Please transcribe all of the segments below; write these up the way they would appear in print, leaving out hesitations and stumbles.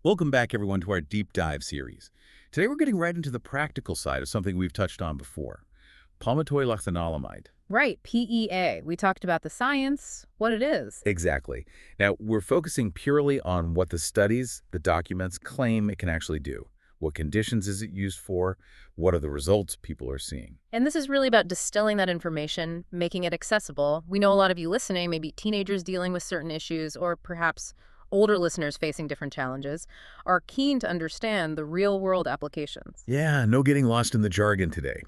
Welcome back, everyone, to our deep dive series. Today, we're getting right into the practical side of something we've touched on before, palmitoylethanolamide. Right, PEA. We talked about the science, what it is. Exactly. Now, we're focusing purely on what the studies, the documents claim it can actually do. What conditions is it used for? What are the results people are seeing? And this is really about distilling that information, making it accessible. We know a lot of you listening, maybe teenagers dealing with certain issues, or perhaps older listeners facing different challenges, are keen to understand the real-world applications. Yeah, no getting lost in the jargon today.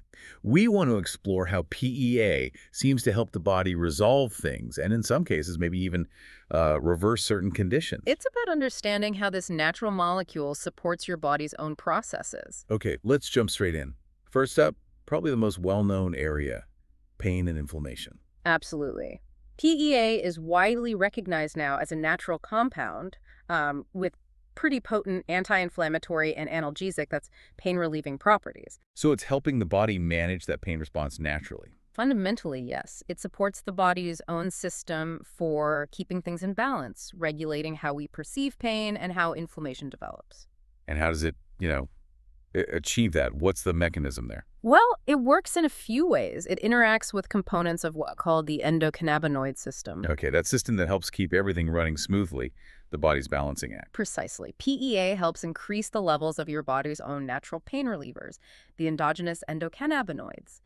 We want to explore how PEA seems to help the body resolve things, and in some cases, maybe even reverse certain conditions. It's about understanding how this natural molecule supports your body's own processes. Okay, let's jump straight in. First up, probably the most well-known area, pain and inflammation. Absolutely. PEA is widely recognized now as a natural compound with pretty potent anti-inflammatory and analgesic, that's pain-relieving properties. So it's helping the body manage that pain response naturally. Fundamentally, yes. It supports the body's own system for keeping things in balance, regulating how we perceive pain and how inflammation develops. And how does it, achieve that? What's the mechanism there? Well, it works in a few ways. It interacts with components of what called the endocannabinoid system. Okay, that system that helps keep everything running smoothly, the body's balancing act. Precisely. PEA helps increase the levels of your body's own natural pain relievers, the endogenous endocannabinoids.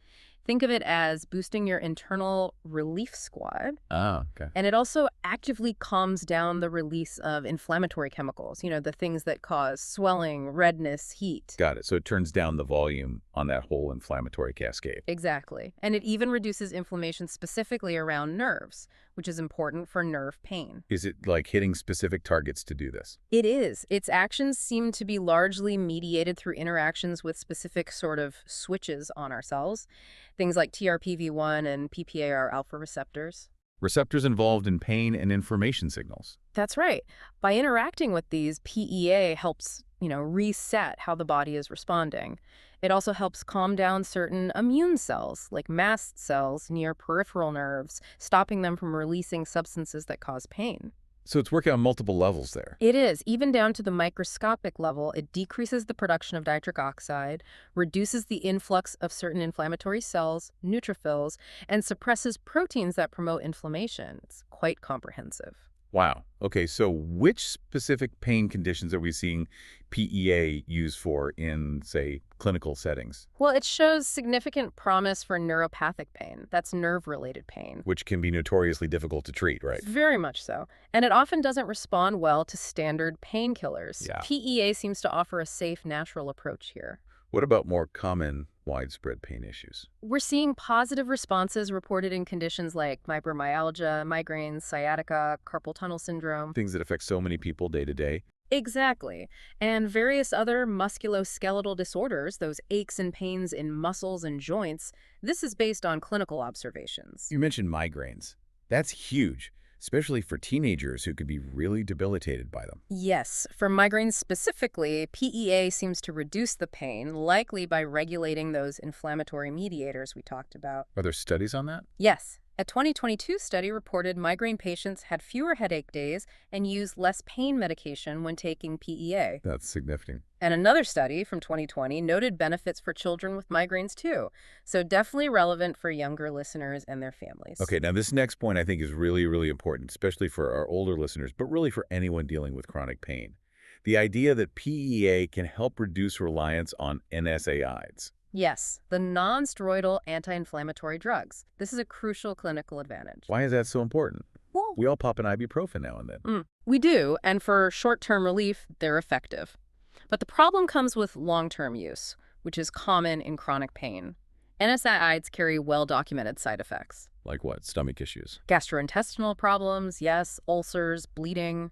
Think of it as boosting your internal relief squad. Ah, okay. And it also actively calms down the release of inflammatory chemicals, the things that cause swelling, redness, heat. Got it. So it turns down the volume on that whole inflammatory cascade. Exactly. And it even reduces inflammation specifically around nerves, which is important for nerve pain. Is it like hitting specific targets to do this? It is. Its actions seem to be largely mediated through interactions with specific sort of switches on our cells. Things like TRPV1 and PPA are alpha receptors. Receptors involved in pain and inflammation signals. That's right. By interacting with these, PEA helps, reset how the body is responding. It also helps calm down certain immune cells, like mast cells near peripheral nerves, stopping them from releasing substances that cause pain. So it's working on multiple levels there. It is. Even down to the microscopic level, it decreases the production of nitric oxide, reduces the influx of certain inflammatory cells, neutrophils, and suppresses proteins that promote inflammation. It's quite comprehensive. Wow. Okay, so which specific pain conditions are we seeing PEA used for in, say, clinical settings? Well, it shows significant promise for neuropathic pain. That's nerve-related pain. Which can be notoriously difficult to treat, right? Very much so. And it often doesn't respond well to standard painkillers. Yeah. PEA seems to offer a safe, natural approach here. What about more common, widespread pain issues? We're seeing positive responses reported in conditions like fibromyalgia, migraines, sciatica, carpal tunnel syndrome. Things that affect so many people day to day. Exactly. And various other musculoskeletal disorders, those aches and pains in muscles and joints, this is based on clinical observations. You mentioned migraines. That's huge, especially for teenagers who could be really debilitated by them. Yes, for migraines specifically, PEA seems to reduce the pain, likely by regulating those inflammatory mediators we talked about. Are there studies on that? Yes. A 2022 study reported migraine patients had fewer headache days and used less pain medication when taking PEA. That's significant. And another study from 2020 noted benefits for children with migraines too. So definitely relevant for younger listeners and their families. Okay, now this next point I think is really, really important, especially for our older listeners, but really for anyone dealing with chronic pain. The idea that PEA can help reduce reliance on NSAIDs. Yes, the non-steroidal anti-inflammatory drugs. This is a crucial clinical advantage. Why is that so important? Well, We all pop an ibuprofen now and then. we do, and for short-term relief, they're effective. But the problem comes with long-term use, which is common in chronic pain. NSAIDs carry well-documented side effects. Like what? Stomach issues. Gastrointestinal problems, yes, ulcers, bleeding,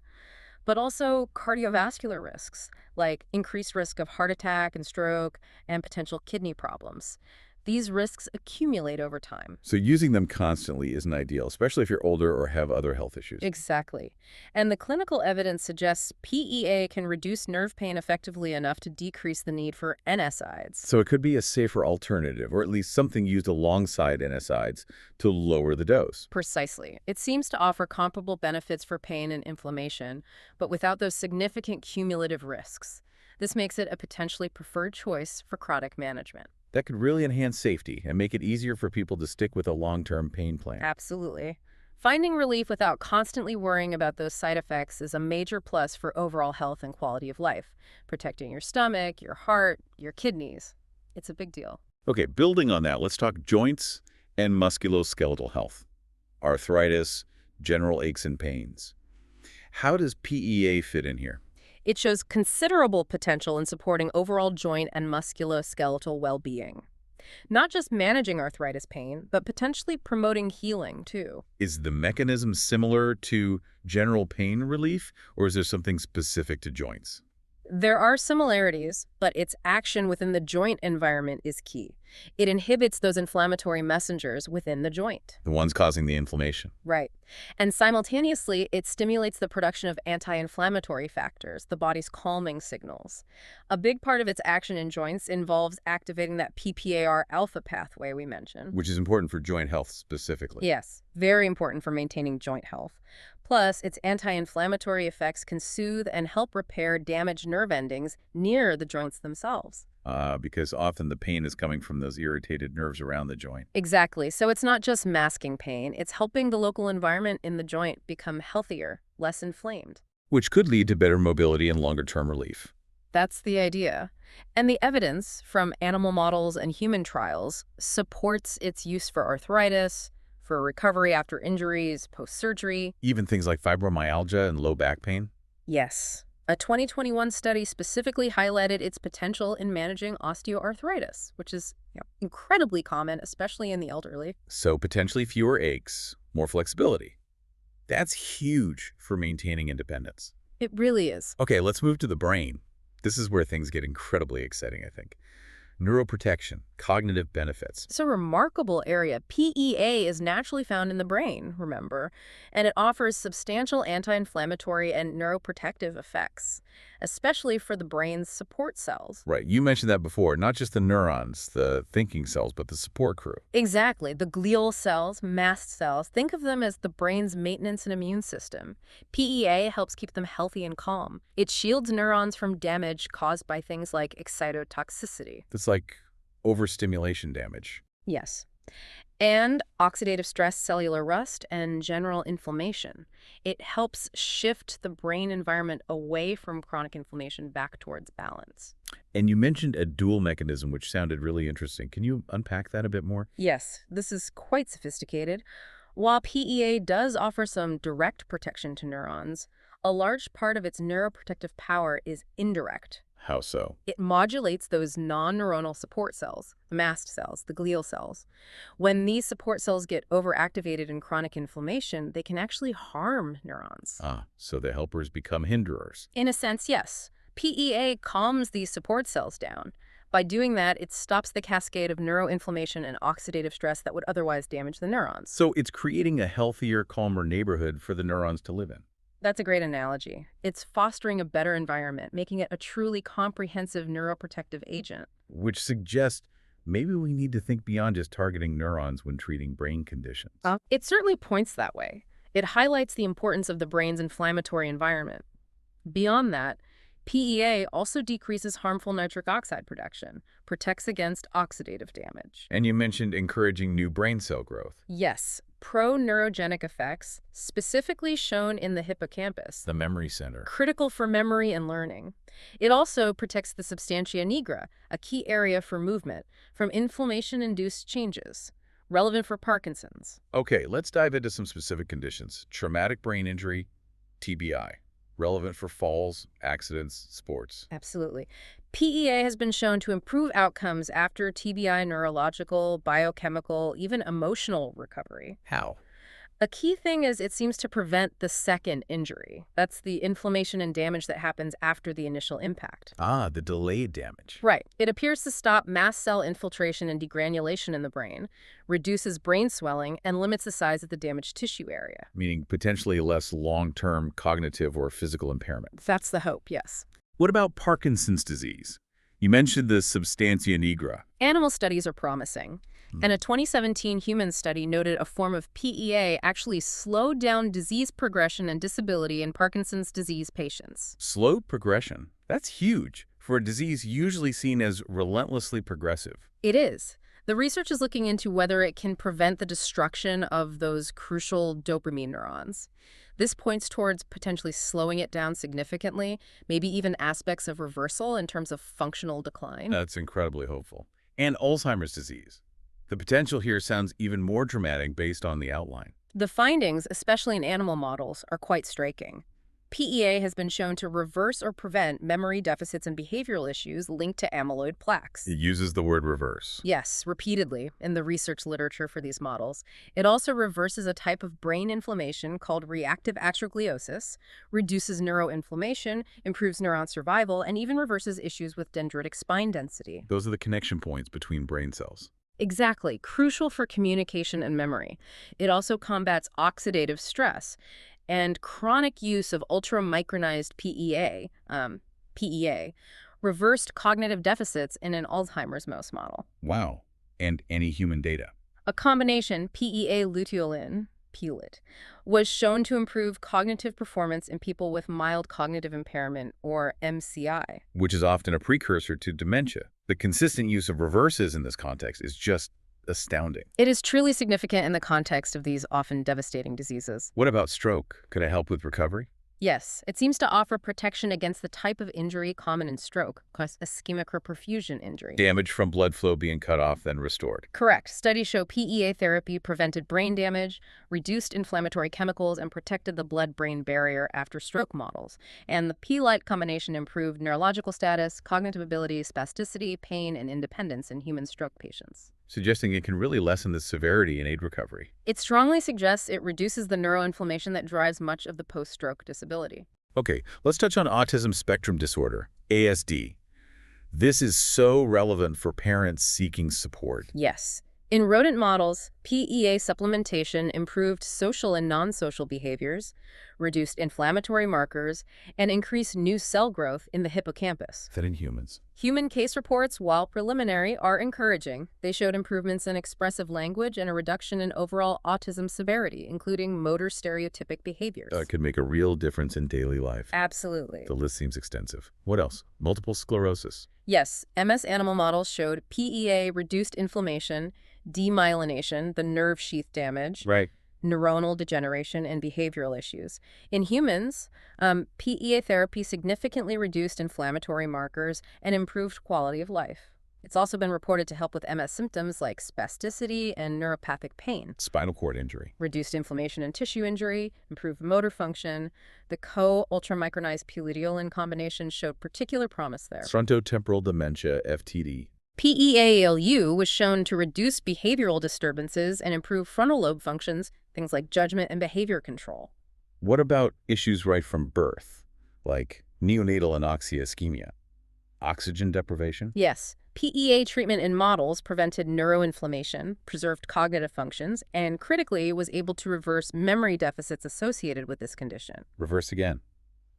but also cardiovascular risks, like increased risk of heart attack and stroke and potential kidney problems. these risks accumulate over time. So using them constantly isn't ideal, especially if you're older or have other health issues. Exactly. And the clinical evidence suggests PEA can reduce nerve pain effectively enough to decrease the need for NSAIDs. So it could be a safer alternative, or at least something used alongside NSAIDs to lower the dose. Precisely. It seems to offer comparable benefits for pain and inflammation, but without those significant cumulative risks. This makes it a potentially preferred choice for chronic management. That could really enhance safety and make it easier for people to stick with a long-term pain plan. Absolutely. Finding relief without constantly worrying about those side effects is a major plus for overall health and quality of life, protecting your stomach, your heart, your kidneys. It's a big deal. Okay, building on that, let's talk joints and musculoskeletal health. Arthritis, general aches and pains. How does PEA fit in here? It shows considerable potential in supporting overall joint and musculoskeletal well-being. Not just managing arthritis pain, but potentially promoting healing, too. Is the mechanism similar to general pain relief, or is there something specific to joints? There are similarities, but its action within the joint environment is key. It inhibits those inflammatory messengers within the joint. The ones causing the inflammation. Right. And simultaneously, it stimulates the production of anti-inflammatory factors, the body's calming signals. A big part of its action in joints involves activating that PPAR alpha pathway we mentioned. Which is important for joint health specifically. Yes, very important for maintaining joint health. Plus, its anti-inflammatory effects can soothe and help repair damaged nerve endings near the joints themselves. Because often the pain is coming from those irritated nerves around the joint. Exactly. So it's not just masking pain, it's helping the local environment in the joint become healthier, less inflamed. Which could lead to better mobility and longer-term relief. That's the idea. And the evidence from animal models and human trials supports its use for arthritis, for recovery after injuries, post-surgery. Even things like fibromyalgia and low back pain? Yes. A 2021 study specifically highlighted its potential in managing osteoarthritis, which is incredibly common, especially in the elderly. So potentially fewer aches, more flexibility. That's huge for maintaining independence. It really is. Okay, let's move to the brain. This is where things get incredibly exciting, I think. Neuroprotection, cognitive benefits. It's a remarkable area. PEA is naturally found in the brain, remember, and it offers substantial anti-inflammatory and neuroprotective effects, especially for the brain's support cells. Right, you mentioned that before, not just the neurons, the thinking cells, but the support crew. Exactly. The glial cells, mast cells, think of them as the brain's maintenance and immune system. PEA helps keep them healthy and calm. It shields neurons from damage caused by things like excitotoxicity. That's like overstimulation damage. Yes. And oxidative stress, cellular rust, and general inflammation. It helps shift the brain environment away from chronic inflammation back towards balance. And you mentioned a dual mechanism, which sounded really interesting. Can you unpack that a bit more? Yes, this is quite sophisticated. While PEA does offer some direct protection to neurons, a large part of its neuroprotective power is indirect. How so? It modulates those non-neuronal support cells, the mast cells, the glial cells. When these support cells get overactivated in chronic inflammation, they can actually harm neurons. So the helpers become hinderers. In a sense, yes. PEA calms these support cells down. By doing that, it stops the cascade of neuroinflammation and oxidative stress that would otherwise damage the neurons. So it's creating a healthier, calmer neighborhood for the neurons to live in. That's a great analogy. It's fostering a better environment, making it a truly comprehensive neuroprotective agent. Which suggests maybe we need to think beyond just targeting neurons when treating brain conditions. It certainly points that way. It highlights the importance of the brain's inflammatory environment. Beyond that, PEA also decreases harmful nitric oxide production, protects against oxidative damage. And you mentioned encouraging new brain cell growth. Yes, pro-neurogenic effects, specifically shown in the hippocampus, The memory center. critical for memory and learning. It also protects the substantia nigra, a key area for movement, from inflammation-induced changes, relevant for Parkinson's. Okay, let's dive into some specific conditions. Traumatic brain injury, TBI. Relevant for falls, accidents, sports. Absolutely. PEA has been shown to improve outcomes after TBI neurological, biochemical, even emotional recovery. How? A key thing is it seems to prevent the second injury. That's the inflammation and damage that happens after the initial impact. Ah, the delayed damage. Right. It appears to stop mast cell infiltration and degranulation in the brain, reduces brain swelling, and limits the size of the damaged tissue area. Meaning potentially less long-term cognitive or physical impairment. That's the hope, yes. What about Parkinson's disease? You mentioned the substantia nigra. Animal studies are promising, and a 2017 human study noted a form of PEA actually slowed down disease progression and disability in Parkinson's disease patients. Slowed progression. That's huge for a disease usually seen as relentlessly progressive. It is. The research is looking into whether it can prevent the destruction of those crucial dopamine neurons. This points towards potentially slowing it down significantly, maybe even aspects of reversal in terms of functional decline. That's incredibly hopeful. And Alzheimer's disease. The potential here sounds even more dramatic based on the outline. The findings, especially in animal models, are quite striking. PEA has been shown to reverse or prevent memory deficits and behavioral issues linked to amyloid plaques. It uses the word reverse. Yes, repeatedly in the research literature for these models. It also reverses a type of brain inflammation called reactive astrogliosis, reduces neuroinflammation, improves neuron survival, and even reverses issues with dendritic spine density. Those are the connection points between brain cells. Exactly, crucial for communication and memory. It also combats oxidative stress and chronic use of ultramicronized PEA reversed cognitive deficits in an Alzheimer's mouse model. Wow. And any human data. A combination PEA luteolin, PELIT, was shown to improve cognitive performance in people with mild cognitive impairment, or MCI. Which is often a precursor to dementia. The consistent use of reverses in this context is just astounding. It is truly significant in the context of these often devastating diseases. What about stroke? Could it help with recovery? Yes, it seems to offer protection against the type of injury common in stroke, called ischemic perfusion injury. Damage from blood flow being cut off, then restored. Correct. Studies show PEA therapy prevented brain damage, reduced inflammatory chemicals, and protected the blood-brain barrier after stroke models. And the PELIT combination improved neurological status, cognitive ability, spasticity, pain, and independence in human stroke patients, Suggesting it can really lessen the severity and aid recovery. It strongly suggests it reduces the neuroinflammation that drives much of the post-stroke disability. Okay, let's touch on autism spectrum disorder, ASD. This is so relevant for parents seeking support. Yes. In rodent models, PEA supplementation improved social and non-social behaviors, reduced inflammatory markers, and increased new cell growth in the hippocampus. That in humans. Human case reports, while preliminary, are encouraging. They showed improvements in expressive language and a reduction in overall autism severity, including motor stereotypic behaviors. Could make a real difference in daily life. Absolutely. The list seems extensive. What else? Multiple sclerosis. Yes, MS animal models showed PEA reduced inflammation, demyelination, the nerve sheath damage, Right. neuronal degeneration, and behavioral issues. In humans, PEA therapy significantly reduced inflammatory markers and improved quality of life. It's also been reported to help with MS symptoms like spasticity and neuropathic pain, Spinal cord injury. reduced inflammation and tissue injury, improved motor function. The co-ultramicronized pulidolin combination showed particular promise there. Frontotemporal dementia, FTD. PEA-ALU was shown to reduce behavioral disturbances and improve frontal lobe functions, things like judgment and behavior control. What about issues right from birth, like neonatal anoxia ischemia? Oxygen deprivation? Yes, PEA treatment in models prevented neuroinflammation, preserved cognitive functions, and critically was able to reverse memory deficits associated with this condition. Reverse again.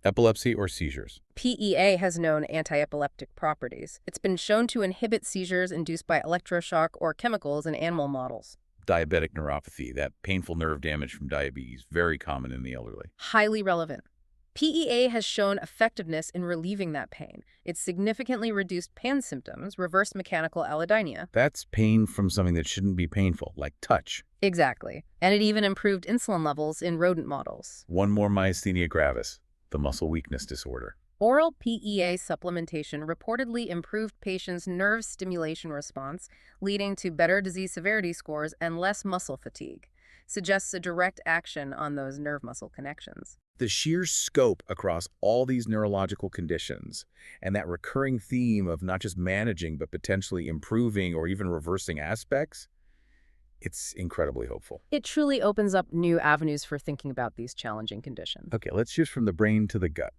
Epilepsy or seizures? PEA has known anti-epileptic properties. It's been shown to inhibit seizures induced by electroshock or chemicals in animal models. Diabetic neuropathy, that painful nerve damage from diabetes, very common in the elderly. Highly relevant. PEA has shown effectiveness in relieving that pain. It significantly reduced PAN symptoms, reversed mechanical allodynia. That's pain from something that shouldn't be painful, like touch. Exactly. And it even improved insulin levels in rodent models. One more myasthenia gravis, the muscle weakness disorder. Oral PEA supplementation reportedly improved patients' nerve stimulation response, leading to better disease severity scores and less muscle fatigue. Suggests a direct action on those nerve-muscle connections. The sheer scope across all these neurological conditions and that recurring theme of not just managing but potentially improving or even reversing aspects, It's incredibly hopeful. It truly opens up new avenues for thinking about these challenging conditions. Okay, let's shift from the brain to the gut,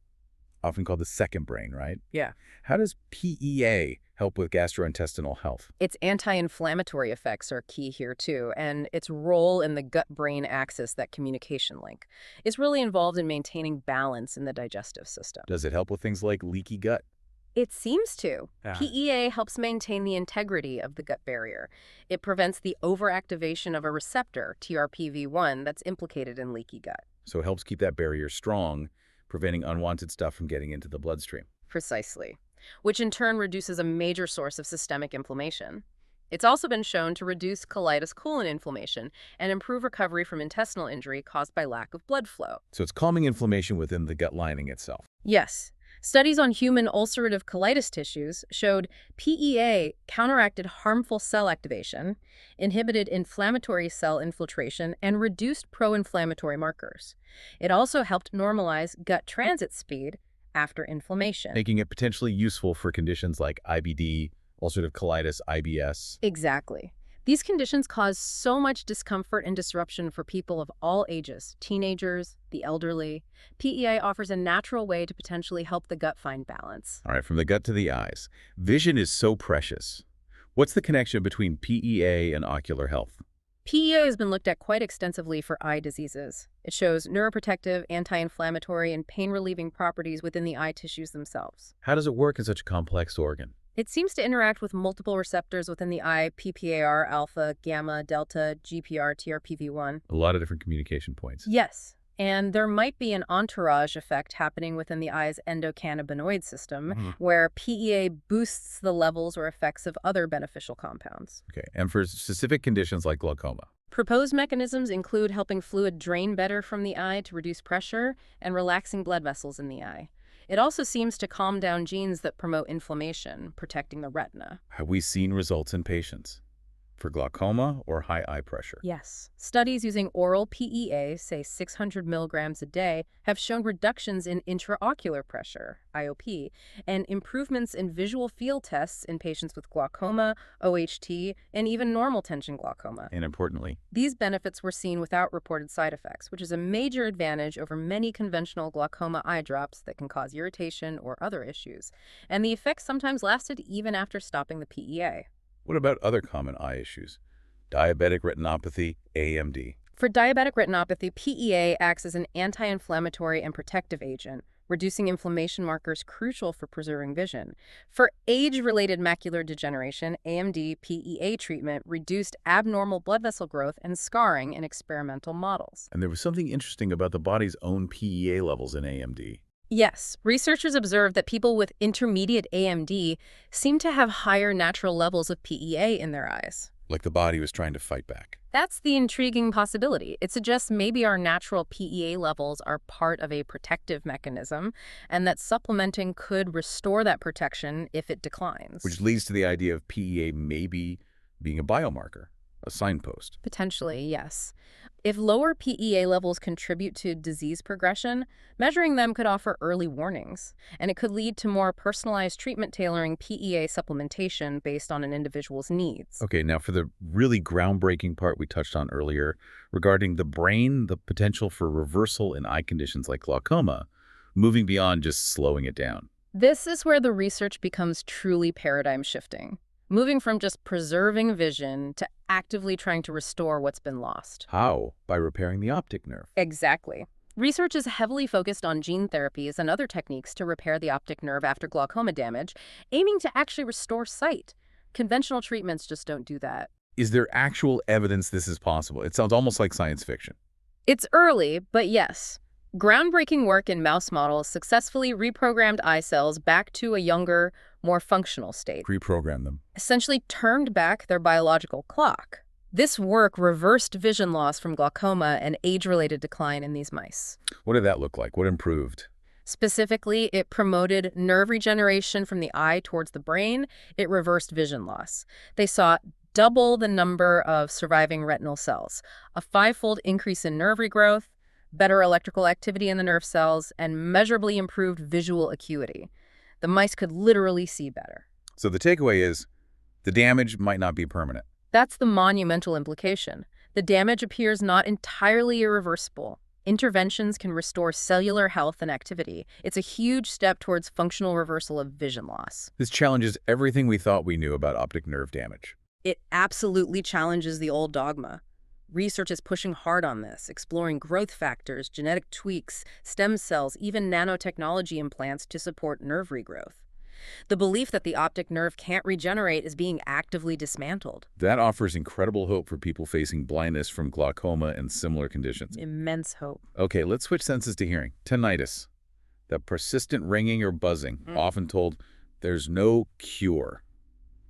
often called the second brain, right? Yeah. How does PEA help with gastrointestinal health? Its anti-inflammatory effects are key here too, and its role in the gut-brain axis, that communication link, is really involved in maintaining balance in the digestive system. Does it help with things like leaky gut? It seems to. Ah. PEA helps maintain the integrity of the gut barrier. It prevents the overactivation of a receptor, TRPV1, that's implicated in leaky gut. So it helps keep that barrier strong, preventing unwanted stuff from getting into the bloodstream. Precisely. Which in turn reduces a major source of systemic inflammation. It's also been shown to reduce colitis colon inflammation and improve recovery from intestinal injury caused by lack of blood flow. So it's calming inflammation within the gut lining itself. Yes. Studies on human ulcerative colitis tissues showed PEA counteracted harmful cell activation, inhibited inflammatory cell infiltration, and reduced pro-inflammatory markers. It also helped normalize gut transit speed after inflammation. Making it potentially useful for conditions like IBD, ulcerative colitis, IBS. Exactly. These conditions cause so much discomfort and disruption for people of all ages, teenagers, the elderly. PEA offers a natural way to potentially help the gut find balance. All right, from the gut to the eyes. Vision is so precious. What's the connection between PEA and ocular health? PEA has been looked at quite extensively for eye diseases. It shows neuroprotective, anti-inflammatory, and pain-relieving properties within the eye tissues themselves. How does it work in such a complex organ? It seems to interact with multiple receptors within the eye: PPAR, alpha, gamma, delta, GPR, TRPV1. A lot of different communication points. Yes, and there might be an entourage effect happening within the eye's endocannabinoid system, where PEA boosts the levels or effects of other beneficial compounds. Okay, and for specific conditions like glaucoma? Proposed mechanisms include helping fluid drain better from the eye to reduce pressure and relaxing blood vessels in the eye. It also seems to calm down genes that promote inflammation, protecting the retina. Have we seen results in patients for glaucoma or high eye pressure? Yes. Studies using oral PEA, say 600 milligrams a day, have shown reductions in intraocular pressure, IOP, and improvements in visual field tests in patients with glaucoma, OHT, and even normal tension glaucoma. And importantly, These benefits were seen without reported side effects, which is a major advantage over many conventional glaucoma eye drops that can cause irritation or other issues. And the effects sometimes lasted even after stopping the PEA. what about other common eye issues? Diabetic retinopathy, AMD. For diabetic retinopathy, PEA acts as an anti-inflammatory and protective agent, reducing inflammation markers crucial for preserving vision. For age-related macular degeneration, AMD PEA treatment reduced abnormal blood vessel growth and scarring in experimental models. And there was something interesting about the body's own PEA levels in AMD. Yes, researchers observed that people with intermediate AMD seem to have higher natural levels of PEA in their eyes. Like the body was trying to fight back. That's the intriguing possibility. It suggests maybe our natural PEA levels are part of a protective mechanism, and that supplementing could restore that protection if it declines. Which leads to the idea of PEA maybe being a biomarker, a signpost. Potentially, yes. If lower PEA levels contribute to disease progression, measuring them could offer early warnings, and it could lead to more personalized treatment tailoring PEA supplementation based on an individual's needs. Okay, now for the really groundbreaking part we touched on earlier regarding the brain, the potential for reversal in eye conditions like glaucoma, moving beyond just slowing it down. This is where the research becomes truly paradigm shifting, moving from just preserving vision to actively trying to restore what's been lost. How? By repairing the optic nerve. Exactly. Research is heavily focused on gene therapies and other techniques to repair the optic nerve after glaucoma damage, aiming to actually restore sight. Conventional treatments just don't do that. Is there actual evidence this is possible? It sounds almost like science fiction. It's early, but yes. Groundbreaking work in mouse models successfully reprogrammed eye cells back to a younger, more functional state. Reprogram them. Essentially turned back their biological clock. This work reversed vision loss from glaucoma and age-related decline in these mice. What did that look like? What improved? Specifically, it promoted nerve regeneration from the eye towards the brain. It reversed vision loss. They saw double the number of surviving retinal cells, a 5-fold increase in nerve regrowth, better electrical activity in the nerve cells, and measurably improved visual acuity. The mice could literally see better. So the takeaway is the damage might not be permanent. That's the monumental implication. The damage appears not entirely irreversible. Interventions can restore cellular health and activity. It's a huge step towards functional reversal of vision loss. This challenges everything we thought we knew about optic nerve damage. It absolutely challenges the old dogma. Research is pushing hard on this, exploring growth factors, genetic tweaks, stem cells, even nanotechnology implants to support nerve regrowth. The belief that the optic nerve can't regenerate is being actively dismantled. That offers incredible hope for people facing blindness from glaucoma and similar conditions. Immense hope. Okay, let's switch senses to hearing. Tinnitus. That persistent ringing or buzzing, often told there's no cure.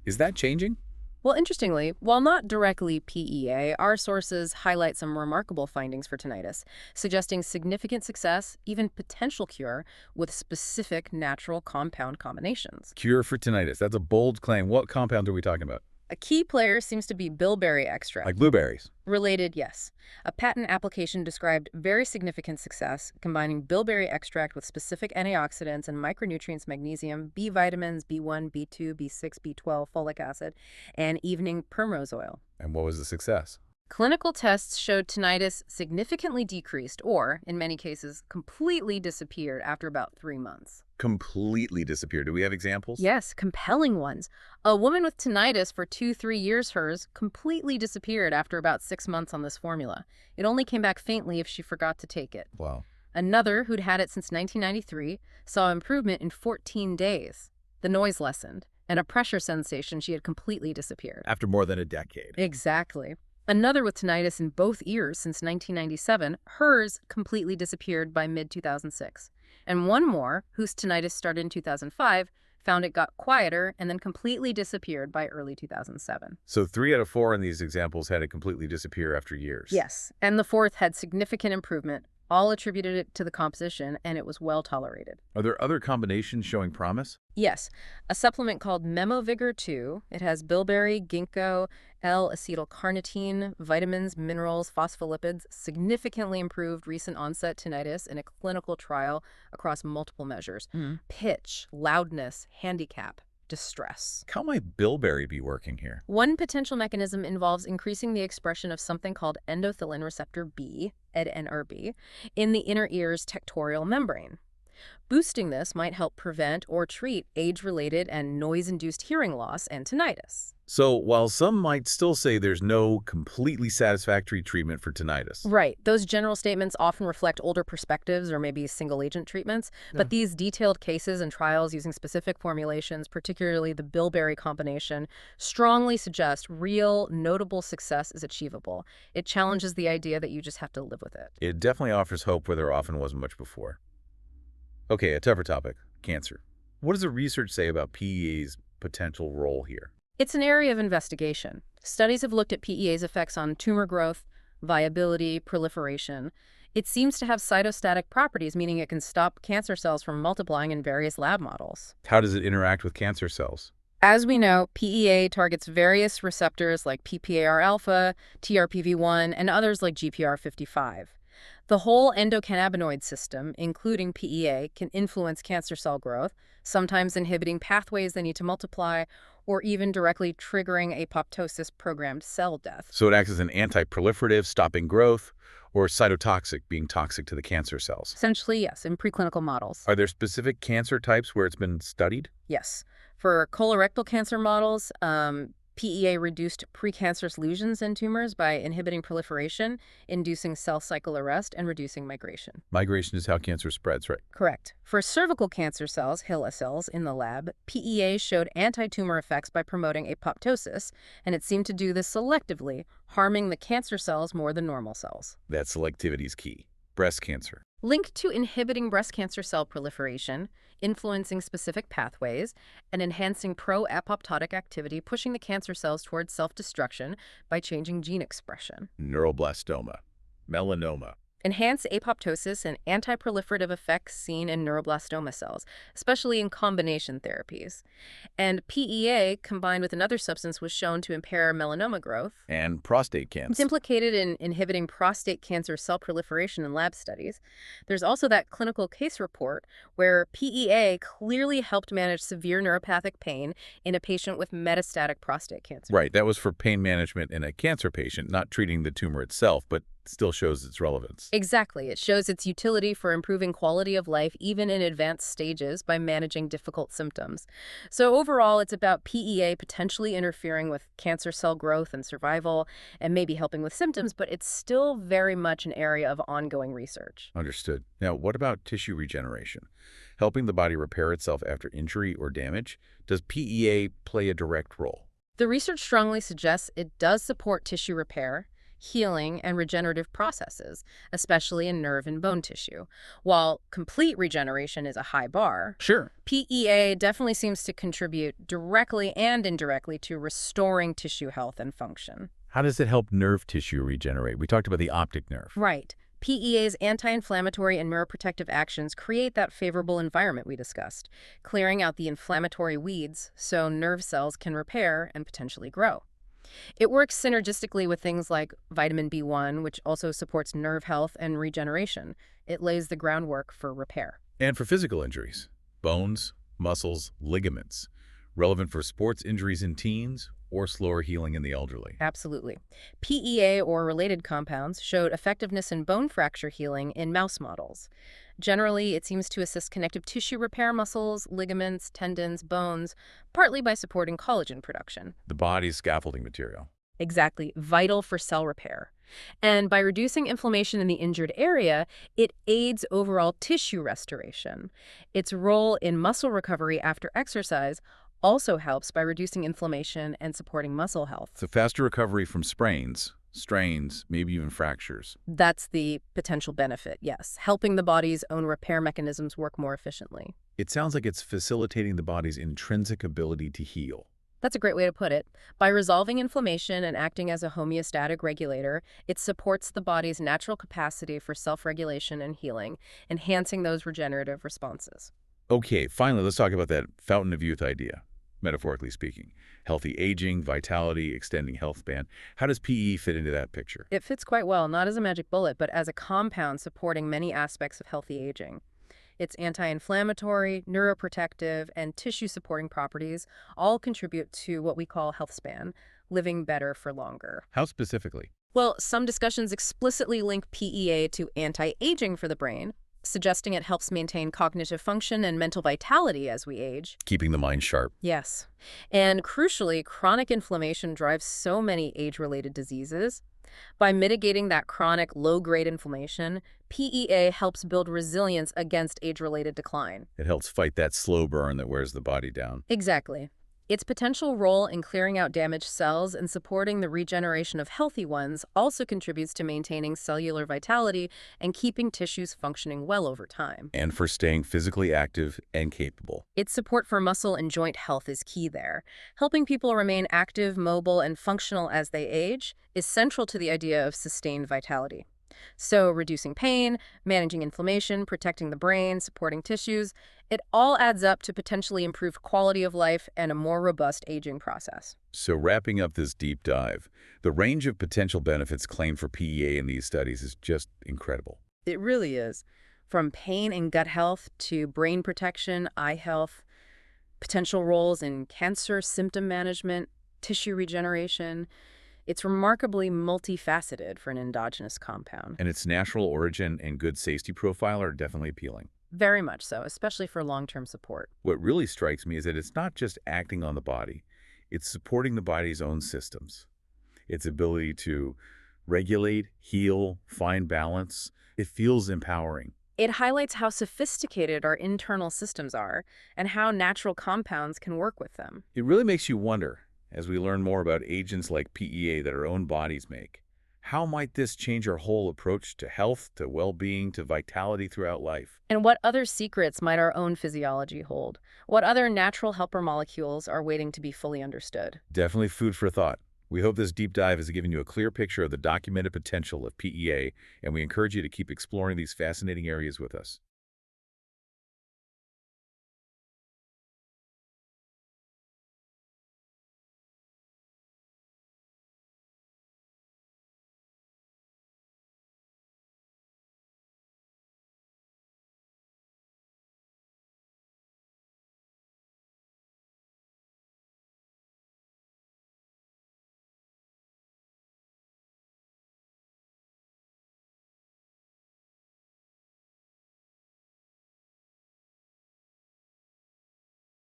Is that changing? Well, interestingly, while not directly PEA, our sources highlight some remarkable findings for tinnitus, suggesting significant success, even potential cure, with specific natural compound combinations. Cure for tinnitus. That's a bold claim. What compound are we talking about? A key player seems to be bilberry extract. Like blueberries. Related, yes. A patent application described very significant success, combining bilberry extract with specific antioxidants and micronutrients magnesium, B vitamins, B1, B2, B6, B12, folic acid, and evening primrose oil. And what was the success? Clinical tests showed tinnitus significantly decreased or, in many cases, completely disappeared after about 3 months. Completely disappeared. Do we have examples? Yes, compelling ones. A woman with tinnitus for 2-3 years, hers completely disappeared after about 6 months on this formula. It only came back faintly if she forgot to take it. Wow. Another, who'd had it since 1993, saw improvement in 14 days. The noise lessened, and a pressure sensation she had completely disappeared. After more than a decade. Exactly. Another with tinnitus in both ears since 1997, hers completely disappeared by mid-2006. And one more, whose tinnitus started in 2005, found it got quieter and then completely disappeared by early 2007. So 3 out of 4 in these examples had it completely disappear after years. Yes, and the fourth had significant improvement. All attributed it to the composition, and it was well tolerated. Are there other combinations showing promise? Yes, a supplement called Memovigor 2. It has bilberry, ginkgo, L-acetylcarnitine, vitamins, minerals, phospholipids, significantly improved recent onset tinnitus in a clinical trial across multiple measures. Pitch, loudness, handicap, distress. How might bilberry be working here? One potential mechanism involves increasing the expression of something called endothelin receptor B, EDNRB, in the inner ear's tectorial membrane. Boosting this might help prevent or treat age-related and noise-induced hearing loss and tinnitus. So while some might still say there's no completely satisfactory treatment for tinnitus. Right. Those general statements often reflect older perspectives or maybe single-agent treatments, but these detailed cases and trials using specific formulations, particularly the bilberry combination, strongly suggest real, notable success is achievable. It challenges the idea that you just have to live with it. It definitely offers hope where there often wasn't much before. Okay, a tougher topic, cancer. What does the research say about PEA's potential role here? It's an area of investigation. Studies have looked at PEA's effects on tumor growth, viability, proliferation. It seems to have cytostatic properties, meaning it can stop cancer cells from multiplying in various lab models. How does it interact with cancer cells? As we know, PEA targets various receptors like PPAR-alpha, TRPV1, and others like GPR55. The whole endocannabinoid system, including PEA, can influence cancer cell growth, sometimes inhibiting pathways that need to multiply, or even directly triggering apoptosis-programmed cell death. So it acts as an anti-proliferative, stopping growth, or cytotoxic, being toxic to the cancer cells? Essentially, yes, in preclinical models. Are there specific cancer types where it's been studied? Yes. For colorectal cancer models, PEA reduced precancerous lesions in tumors by inhibiting proliferation, inducing cell cycle arrest, and reducing migration. Migration is how cancer spreads, right? Correct. For cervical cancer cells, HeLa cells, in the lab, PEA showed anti-tumor effects by promoting apoptosis, and it seemed to do this selectively, harming the cancer cells more than normal cells. That selectivity is key. Breast cancer. Linked to inhibiting breast cancer cell proliferation, influencing specific pathways, and enhancing pro-apoptotic activity, pushing the cancer cells towards self-destruction by changing gene expression. Neuroblastoma. Melanoma. Enhance apoptosis and anti-proliferative effects seen in neuroblastoma cells, especially in combination therapies. And PEA, combined with another substance, was shown to impair melanoma growth. And prostate It's cancer. implicated in inhibiting prostate cancer cell proliferation in lab studies. There's also that clinical case report where PEA clearly helped manage severe neuropathic pain in a patient with metastatic prostate cancer. Right, that was for pain management in a cancer patient, not treating the tumor itself, but still shows its relevance. Exactly. It shows its utility for improving quality of life even in advanced stages by managing difficult symptoms. So overall, it's about PEA potentially interfering with cancer cell growth and survival and maybe helping with symptoms, but it's still very much an area of ongoing research. Understood. Now, what about tissue regeneration? Helping the body repair itself after injury or damage? Does PEA play a direct role? The research strongly suggests it does support tissue repair, healing, and regenerative processes, especially in nerve and bone tissue. While complete regeneration is a high bar, Sure. PEA definitely seems to contribute directly and indirectly to restoring tissue health and function. How does it help nerve tissue regenerate? We talked about the optic nerve. Right. PEA's anti-inflammatory and neuroprotective actions create that favorable environment we discussed, clearing out the inflammatory weeds so nerve cells can repair and potentially grow. It works synergistically with things like vitamin B1, which also supports nerve health and regeneration. It lays the groundwork for repair. And for physical injuries, bones, muscles, ligaments, relevant for sports injuries in teens or slower healing in the elderly. Absolutely. PEA or related compounds showed effectiveness in bone fracture healing in mouse models. Generally, it seems to assist connective tissue repair, muscles, ligaments, tendons, bones, partly by supporting collagen production. The body's scaffolding material. Exactly, vital for cell repair. And by reducing inflammation in the injured area, it aids overall tissue restoration. Its role in muscle recovery after exercise also helps by reducing inflammation and supporting muscle health. So faster recovery from sprains, strains, maybe even fractures. That's the potential benefit, yes, helping the body's own repair mechanisms work more efficiently. It sounds like it's facilitating the body's intrinsic ability to heal. That's a great way to put it. By resolving inflammation and acting as a homeostatic regulator, it supports the body's natural capacity for self-regulation and healing, enhancing those regenerative responses. Okay, finally, let's talk about that fountain of youth idea, metaphorically speaking. Healthy aging, vitality, extending health span. How does PE fit into that picture? It fits quite well, not as a magic bullet, but as a compound supporting many aspects of healthy aging. Its anti-inflammatory, neuroprotective, and tissue-supporting properties all contribute to what we call health span, living better for longer. How specifically? Well, some discussions explicitly link PEA to anti-aging for the brain, suggesting it helps maintain cognitive function and mental vitality as we age. Keeping the mind sharp. Yes. And crucially, chronic inflammation drives so many age-related diseases. By mitigating that chronic low-grade inflammation, PEA helps build resilience against age-related decline. It helps fight that slow burn that wears the body down. Exactly. Its potential role in clearing out damaged cells and supporting the regeneration of healthy ones also contributes to maintaining cellular vitality and keeping tissues functioning well over time. And for staying physically active and capable. Its support for muscle and joint health is key there. Helping people remain active, mobile, and functional as they age is central to the idea of sustained vitality. So reducing pain, managing inflammation, protecting the brain, supporting tissues, it all adds up to potentially improved quality of life and a more robust aging process. So wrapping up this deep dive, the range of potential benefits claimed for PEA in these studies is just incredible. It really is. From pain and gut health to brain protection, eye health, potential roles in cancer, symptom management, tissue regeneration. It's remarkably multifaceted for an endogenous compound. And its natural origin and good safety profile are definitely appealing. Very much so, especially for long-term support. What really strikes me is that it's not just acting on the body, it's supporting the body's own systems. Its ability to regulate, heal, find balance. It feels empowering. It highlights how sophisticated our internal systems are and how natural compounds can work with them. It really makes you wonder, as we learn more about agents like PEA that our own bodies make, how might this change our whole approach to health, to well-being, to vitality throughout life? And what other secrets might our own physiology hold? What other natural helper molecules are waiting to be fully understood? Definitely food for thought. We hope this deep dive has given you a clear picture of the documented potential of PEA, and we encourage you to keep exploring these fascinating areas with us.